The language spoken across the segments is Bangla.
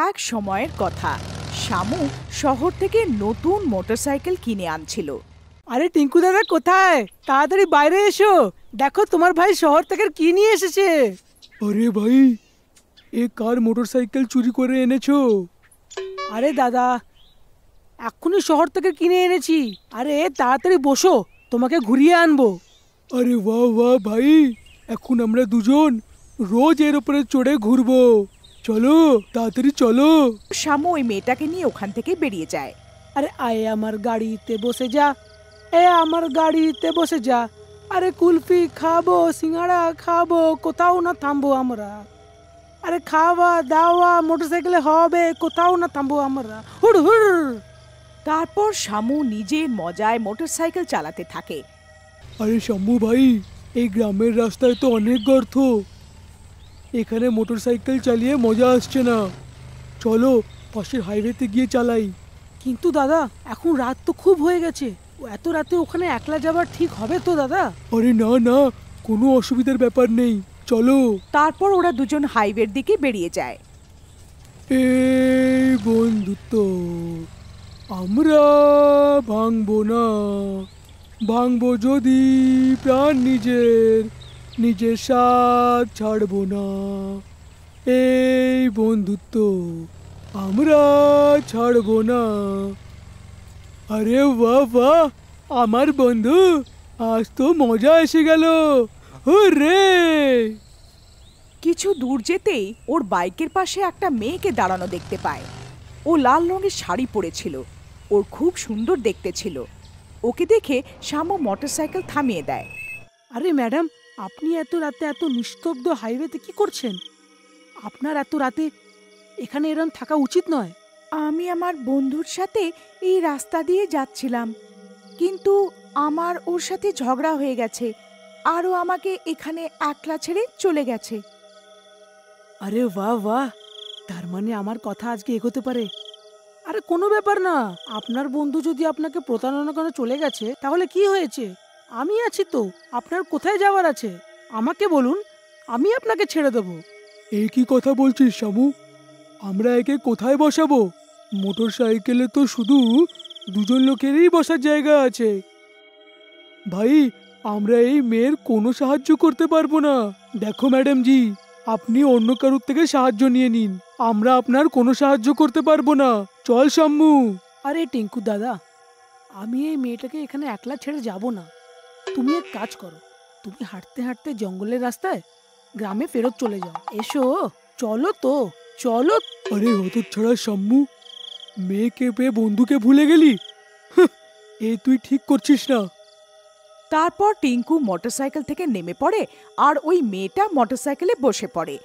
এক সময়ের কথা, শামু শহর থেকে নতুন মোটরসাইকেল কিনে আনছিল। আরে টিঙ্কু দাদা কোথায়? তাড়াতাড়ি বাইরে এসো, দেখো তোমার ভাই শহর থেকে কি নিয়ে এসেছে। আরে ভাই, এ কার মোটরসাইকেল চুরি করে এনেছো? আরে দাদা, এক্ষুনি শহর থেকে কিনে এনেছি। আরে তাড়াতাড়ি বসো, তোমাকে ঘুরিয়ে আনবো। আরে বাহ বাহ ভাই, এখন আমরা দুজন রোজ এর উপরে চড়ে ঘুরবো। চলো তাড়াতাড়ি চলো। শামু ওই মেয়েটাকে নিয়ে ওখান থেকে বেরিয়ে যায়। আরে আয় আমার গাড়িতে বসে যা, আমার গাড়িতে বসে যা। আরে কুলফি খাবো, সিঙ্গাড়া খাবো, কোথাও না থামবো আমরা। আরে খাওয়া দাওয়া মোটরসাইকেলে হবে, কোথাও না থামবো আমরা। হুড় হুড়। তারপর শামু নিজের মজায় মোটরসাইকেল চালাতে থাকে। আরে শম্ভু ভাই, এই গ্রামের রাস্তায় তো অনেক গর্ত, এখানে মোটরসাইকেল চালিয়ে মজা আসছে না। চলো পাশের হাইওয়েতে গিয়ে চালাই। কিন্তু দাদা, এখন রাত তো খুব হয়ে গেছে, এত রাতে ওখানে একলা যাবার ঠিক হবে তো দাদা? আরে না না, কোনো অসুবিধার ব্যাপার নেই, চলো। তারপর ওরা দুজন হাইওয়ের দিকে বেরিয়ে যায়। এই বন্ধুত্ব আমরা ভাঙবো না, ভাঙবো যদি প্রাণ নিজের, নিজের সাথ ছাড়বো না। এই বন্ধুত্ব আমরা ছাড়বো না। আরে বাহ বাহ, আমার বন্ধু, আজ তো মজা এসে গেল। হুররে! কিছু দূর যেতেই ওর বাইকের পাশে একটা মেয়েকে দাঁড়ানো দেখতে পায়। ও লাল রঙের শাড়ি পরেছিল, ওর খুব সুন্দর দেখতে ছিল। ওকে দেখে শামু মোটরসাইকেল থামিয়ে দেয়। আরে ম্যাডাম, আপনি এত রাতে এত নিস্তব্ধ হাইওয়েতে কি করছেন? আপনার এত রাতে এখানে এরকম থাকা উচিত নয়। আমি আমার বন্ধুর সাথে এই রাস্তা দিয়ে যাচ্ছিলাম, কিন্তু আমার ওর সাথে ঝগড়া হয়ে গেছে, আরও আমাকে এখানে একলা ছেড়ে চলে গেছে। আরে বাহ বাহ, তার মানে আমার কথা আজকে এগোতে পারে। আরে কোনো ব্যাপার না, আপনার বন্ধু যদি আপনাকে প্রতারণা করে চলে গেছে তাহলে কি হয়েছে? আমি আছি তো, আপনার কোথায় যাওয়ার আছে আমাকে বলুন, আমি আপনাকে ছেড়ে দেবো। এই কি কথা বলছিস শামু? আমরা একে কোথায় বসাবো? মোটর সাইকেলে তো শুধু দুজন লোকেরই বসার জায়গা আছে। ভাই, আমরা এই মেয়ের কোনো সাহায্য করতে পারবো না। দেখো ম্যাডাম জি, আপনি অন্য কারোর থেকে সাহায্য নিয়ে নিন, আমরা আপনার কোনো সাহায্য করতে পারবো না। চল শাম্মু। আরে টিঙ্কু দাদা, আমি এই মেয়েটাকে এখানে একলা ছেড়ে যাব না। তুমি এক কাজ করো, তুমি হাঁটতে হাঁটতে জঙ্গলের রাস্তায় গ্রামে ফেরত চলে যাও। এসো, চলো তো, চলো। আরে হতচ্ছাড়া শাম্মু, মেয়েকে পেয়ে বন্ধুকে ভুলে গেলি? এ তুই ঠিক করছিস না। তারপর টিঙ্কু মোটরসাইকেল থেকে নেমে পড়ে আর ওই মেয়েটা মোটরসাইকেলে বসে পড়ে।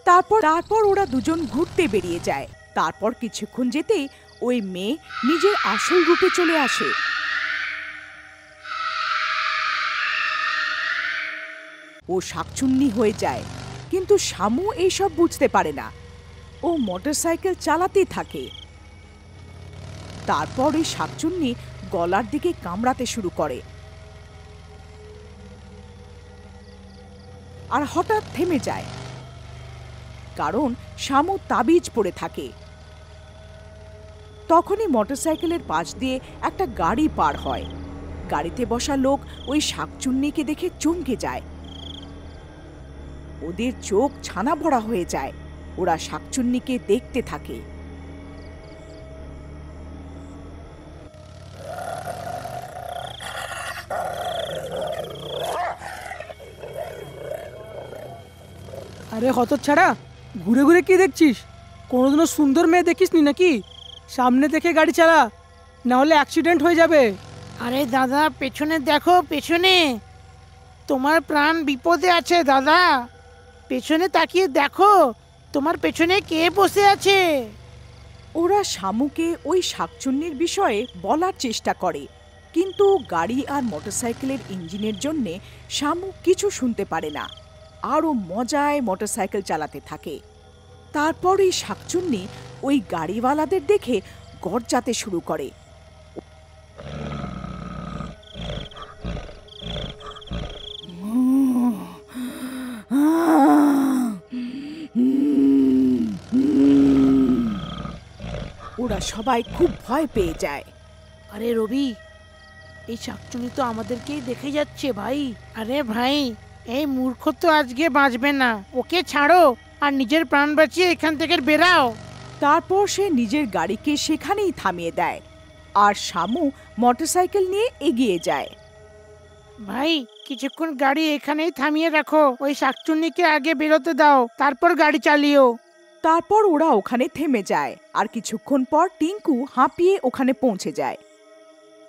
তারপর ওরা দুজন ঘুরতে বেরিয়ে যায়। তারপর কিছুক্ষণ যেতেই ওই মেয়ে নিজের আসল রূপে চলে আসে। ও শাকচুন্নি হয়ে যায়, কিন্তু শামু এইসব বুঝতে পারে না। ও মোটরসাইকেল চালাতেই থাকে। তারপর ওই শাকচুন্নি গলার দিকে কামড়াতে শুরু করে আর হঠাৎ থেমে যায়, কারণ শামু তাবিজ পড়ে থাকে। তখনই মোটরসাইকেলের পাশ দিয়ে একটা গাড়ি পার হয়। গাড়িতে বসা লোক ওই শাকচুন্নিকে দেখে চমকে যায়। ওদের চোখ ছানা ভরা হয়ে যায়। ওরা শাকচুন্নিকে দেখতে থাকে। আরে হতচ্ছাড়া, ঘুরে ঘুরে কি দেখছিস? কোনোদিনও সুন্দর মেয়ে দেখিসনি নাকি? সামনে দেখে গাড়ি চালা, না হলে অ্যাক্সিডেন্ট হয়ে যাবে। আরে দাদা, পেছনে দেখো, পেছনে তোমার প্রাণ বিপদে আছে দাদা। পেছনে তাকিয়ে দেখো, তোমার পেছনে কে বসে আছে। ওরা শামুকে ওই শাকচুন্নির বিষয়ে বলার চেষ্টা করে, কিন্তু গাড়ি আর মোটরসাইকেলের ইঞ্জিনের জন্যে শামু কিছু শুনতে পারে না। আরও মজায় মোটরসাইকেল চালাতে থাকে। তারপর এই শাকচুন্নি ওই গাড়িওয়ালাদের দেখে গর্জাতে শুরু করে। সবাই খুব ভয় পেয়ে যায়। আরে রবি, এই শাকচুনি তো আমাদেরকেই দেখে যাচ্ছে ভাই। আরে ভাই, এই মূর্খ তো আজকে বাঁচবে না, ওকে ছাড়ো আর নিজের প্রাণ বাঁচিয়ে এখান থেকে বেরাও। তারপর সে নিজের গাড়িকে সেখানেই থামিয়ে দেয় আর শামু মোটরসাইকেল নিয়ে এগিয়ে যায়। ভাই, কিছুক্ষণ গাড়ি এখানেই থামিয়ে রাখো, ওই শাকচুন্নিকে আগে বেরোতে দাও, তারপর গাড়ি চালিও। তারপর ওরা ওখানে থেমে যায় আর কিছুক্ষণ পর টিঙ্কু হাঁপিয়ে ওখানে পৌঁছে যায়।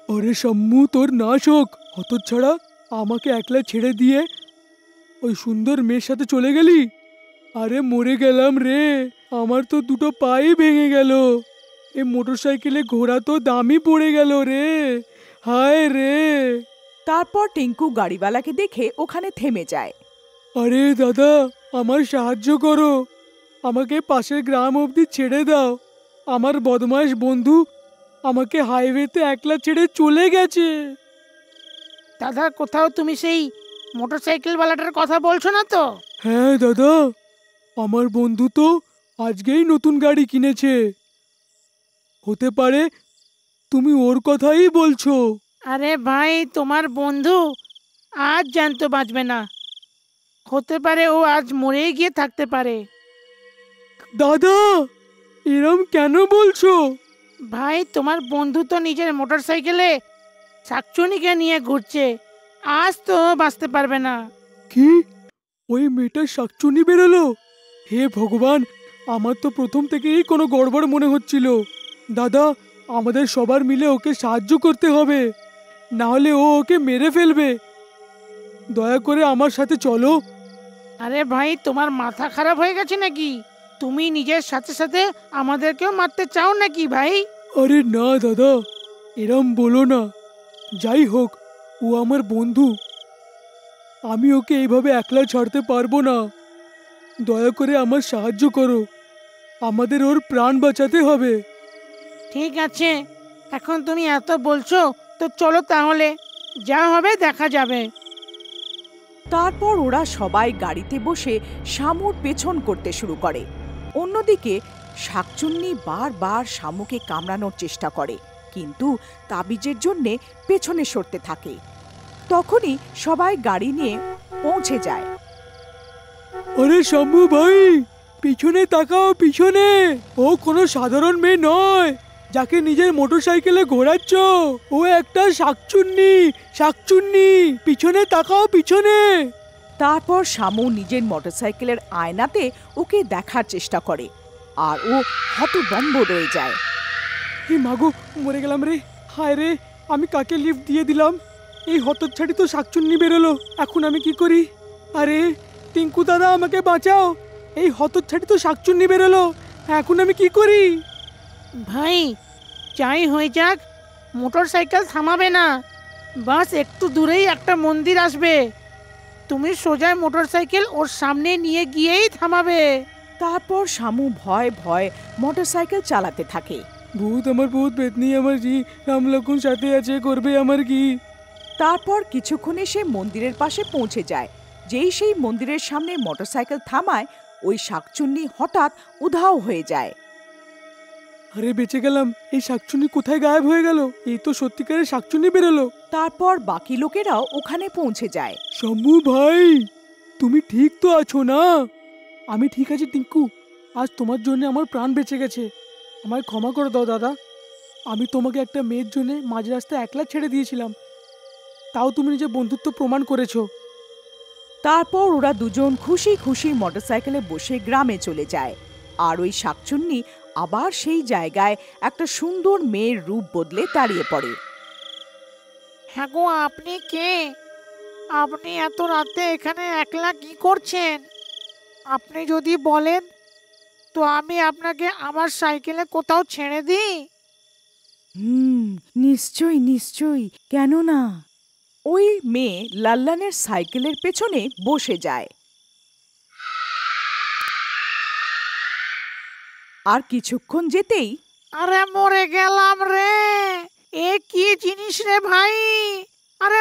আরে শাম্মু, তোর নাশ হোক হতচ্ছাড়া, আমাকে একলা ছেড়ে দিয়ে ওই সুন্দর মেয়ের সাথে চলে গেলি। আরে মরে গেলাম রে, আমার তো দুটো পাই ভেঙে গেল। এ মোটরসাইকেলে ঘোড়া তো দামই পড়ে গেল রে, হায় রে। তারপর টিঙ্কু গাড়িওয়ালাকে দেখে ওখানে থেমে যায়। আরে দাদা, আমার সাহায্য করো, আমাকে পাশের গ্রাম অবধি ছেড়ে দাও। আমার বদমাশ বন্ধু আমাকে হাইওয়েতে একলা ছেড়ে চলে গেছে। দাদা, কোথাও তুমি সেই মোটরসাইকেলওয়ালাটার কথা বলছো না তো? হ্যাঁ দাদা, আমার বন্ধু তো আজকেই নতুন গাড়ি কিনেছে, হতে পারে তুমি ওর কথাই বলছো। আরে ভাই, তোমার বন্ধু আজ জ্যান্ত বাঁচবে না, হতে পারে ও আজ মরেই গিয়ে থাকতে পারে। দাদা, এরম কেন বলছো? ভাই, তোমার বন্ধু তো নিজের মোটরসাইকেলে শাকচুনিকে নিয়ে ঘুরছে, আজ তো ও বাঁচতে পারবে না। কি, ওই মেয়েটার শাকচুনি বেরোলো? হে ভগবান, আমার তো প্রথম থেকেই কোনো গড়বড় মনে হচ্ছিল। দাদা, আমাদের সবার মিলে ওকে সাহায্য করতে হবে, না হলে ও ওকে মেরে ফেলবে। দয়া করে আমার সাথে চলো। আরে ভাই, তোমার মাথা খারাপ হয়ে গেছে নাকি? তুমি নিজের সাথে সাথে আমাদেরকেও মারতে চাও নাকি ভাই? আরে না দাদা, এরম বলো না। যাই হোক, ও আমার বন্ধু, আমি ওকে এইভাবে একলা ছাড়তে পারবো না। দয়া করে আমার সাহায্য করো, আমাদের ওর প্রাণ বাঁচাতে হবে। ঠিক আছে, এখন তুমি এত বলছো তো চলো তাহলে, যা হবে দেখা যাবে। তারপর ওরা সবাই গাড়িতে বসে শামুর পেছন করতে শুরু করে। অন্যদিকে শাকচুন্নি বারবার শামুকে কামড়ানোর চেষ্টা করে, কিন্তু তাবিজের জন্যে পেছনে সরতে থাকে। তখনই সবাই গাড়ি নিয়ে পৌঁছে যায়। আরে শম্ভু ভাই, পিছনে তাকাও, পিছনে। ও কোনো সাধারণ মেয়ে নয় যাকে নিজের মোটরসাইকেলে ঘোরাচ্ছ, ও একটা শাকচুন্নি। শাকচুন্নি, পিছনে তাকাও, পিছনে। তারপর শামু নিজের মোটরসাইকেলের আয়নাতে ওকে দেখার চেষ্টা করে আর ও হতভম্ব রয়ে যায়। হে মাগো, মরে গেলাম রে, হায় রে, আমি কাকে লিফট দিয়ে দিলাম? এই হতচ্ছাড়ি তো শাকচুন্নি বেরোলো, এখন আমি কি করি? আরে টিঙ্কু দাদা, আমাকে বাঁচাও, এই হতচ্ছাড়ি তো শাকচুন্নি বেরোলো, এখন আমি কি করি? ভাই, যাই হয়ে যাক, মোটরসাইকেল থামাবে না। বাস একটু দূরেই একটা মন্দির আসবে, তুমি সোজা মোটরসাইকেল ওর সামনে নিয়ে গিয়েই থামাবে। তারপর শামু ভয় ভয় মোটরসাইকেল চালাতে থাকে। ভূত আমার, ভূত পেতনি আমার, জি রাম লক্ষণ সাথে আছে, করবে আমার কি? তারপর কিছুক্ষণে সে মন্দিরের পাশে পৌঁছে যায়। যেই সেই মন্দিরের সামনে মোটরসাইকেল থামায়, ওই শাকচুন্নি হঠাৎ উধাও হয়ে যায়। আরে বেঁচে গেলাম, এই শাকচুন্নি কোথায় গায়েব হয়ে গেল? এই তো সত্যিকারের শাকচুন্নি বেরোলো। তারপর বাকি লোকেরাও ওখানে পৌঁছে যায়। শম্ভু ভাই, তুমি ঠিক তো আছো না? আমি ঠিক আছি টিঙ্কু, আজ তোমার জন্য আমার প্রাণ বেঁচে গেছে, আমায় ক্ষমা করে দাও দাদা। আমি তোমাকে একটা মেয়ের জন্য মাঝ রাস্তায় একলা ছেড়ে দিয়েছিলাম, তাও তুমি নিজের বন্ধুত্ব প্রমাণ করেছো। তারপর ওরা দুজন খুশি খুশি মোটরসাইকেলে বসে গ্রামে চলে যায়। আর ওই শাকচুন্নি আবার সেই জায়গায় একটা সুন্দর মেয়ের রূপ বদলে দাঁড়িয়ে পড়ে। হ্যাঁ গো, আপনি কে? আপনি এত রাতে এখানে একলা কি করছেন? আপনি যদি বলেন তো আমি আপনাকে আমার সাইকেলে কোথাও ছেড়ে দিই। নিশ্চয়ই নিশ্চয়ই, কেন না? ওই মেয়ে লাল্লানের সাইকেলের পেছনে বসে যায়। আর কিছুক্ষণ যেতেই আরে মরে গেলাম রে, এ কি জিনিস রে ভাই? আরে